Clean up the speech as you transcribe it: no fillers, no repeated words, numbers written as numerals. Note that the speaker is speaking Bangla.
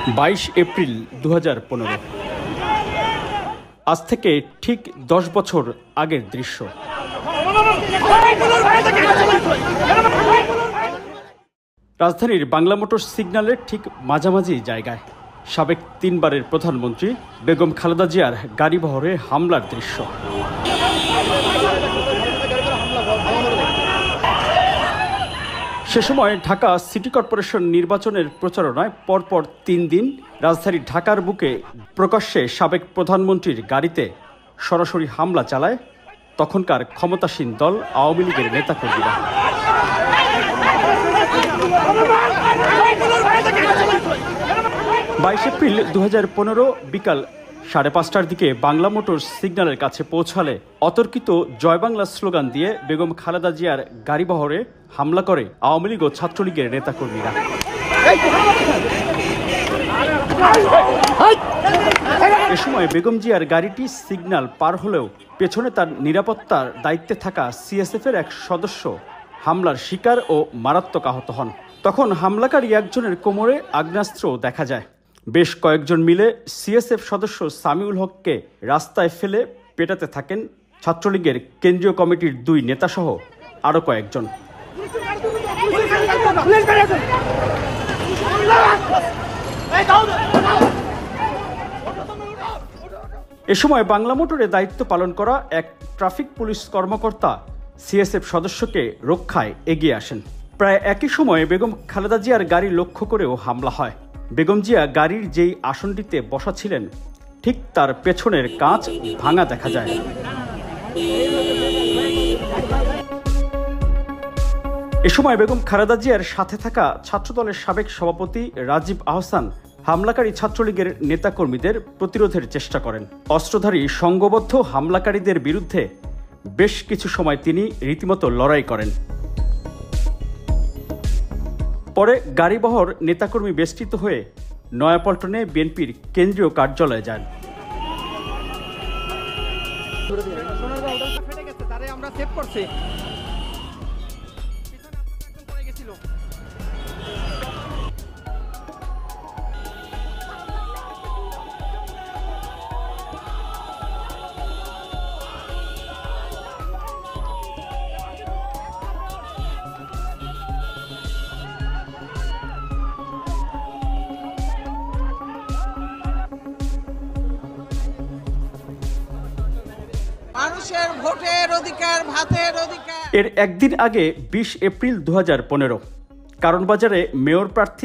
22 এপ্রিল 2015। আজ থেকে ঠিক 10 বছর আগের দৃশ্য। রাজধানীর বাংলা মোটরস সিগন্যালের ঠিক মাঝামাঝি জায়গায় সাবেক 3 বারের প্রধানমন্ত্রী বেগম খালেদা জিয়ার গাড়িবহরে হামলার দৃশ্য। সে সময় ঢাকা সিটি কর্পোরেশন নির্বাচনের প্রচারণায় পরপর 3 দিন রাজধানী ঢাকার বুকে প্রকাশ্যে সাবেক প্রধানমন্ত্রীর গাড়িতে সরাসরি হামলা চালায় তখনকার ক্ষমতাসীন দল আওয়ামী লীগের নেতাকর্মীরা। 22 এপ্রিল 2015 বিকাল 5:30টার দিকে বাংলা মোটরস সিগন্যালের কাছে পৌঁছালে অতর্কিত জয় বাংলা স্লোগান দিয়ে বেগম খালেদা জিয়ার গাড়িবহরে হামলা করে আওয়ামী লীগ ও ছাত্রলীগের নেতাকর্মীরা। এ সময় বেগম জিয়ার গাড়িটি সিগন্যাল পার হলেও পেছনে তার নিরাপত্তার দায়িত্বে থাকা সিএসএফ এর এক সদস্য হামলার শিকার ও মারাত্মক আহত হন। তখন হামলাকারী একজনের কোমরে আগ্নেয়াস্ত্র দেখা যায়। বেশ কয়েকজন মিলে সিএসএফ সদস্য সামিউল হককে রাস্তায় ফেলে পেটাতে থাকেন ছাত্রলীগের কেন্দ্রীয় কমিটির 2 নেতাসহ আরও কয়েকজন। এ সময় বাংলা মোটরে দায়িত্ব পালন করা এক ট্রাফিক পুলিশ কর্মকর্তা সিএসএফ সদস্যকে রক্ষায় এগিয়ে আসেন। প্রায় একই সময়ে বেগম খালেদা জিয়ার গাড়ি লক্ষ্য করেও হামলা হয়। বেগম জিয়া গাড়ির যেই আসনটিতে বসা ছিলেন ঠিক তার পেছনের কাঁচ ভাঙা দেখা যায়। এ সময় বেগম খালেদা জিয়ার সাথে থাকা ছাত্রদলের সাবেক সভাপতি রাজীব আহসান হামলাকারী ছাত্রলীগের নেতাকর্মীদের প্রতিরোধের চেষ্টা করেন। অস্ত্রধারী সংঘবদ্ধ হামলাকারীদের বিরুদ্ধে বেশ কিছু সময় তিনি রীতিমতো লড়াই করেন। পরে গাড়িবহর নেতাকর্মী বেষ্টিত হয়ে নয়াপল্টনে বিএনপির কেন্দ্রীয় কার্যালয়ে যান। মানুষের ভোটের অধিকার, ভাতের অধিকার। এর একদিন আগে 20 এপ্রিল 2015 কারণ বাজারে মেয়র প্রার্থী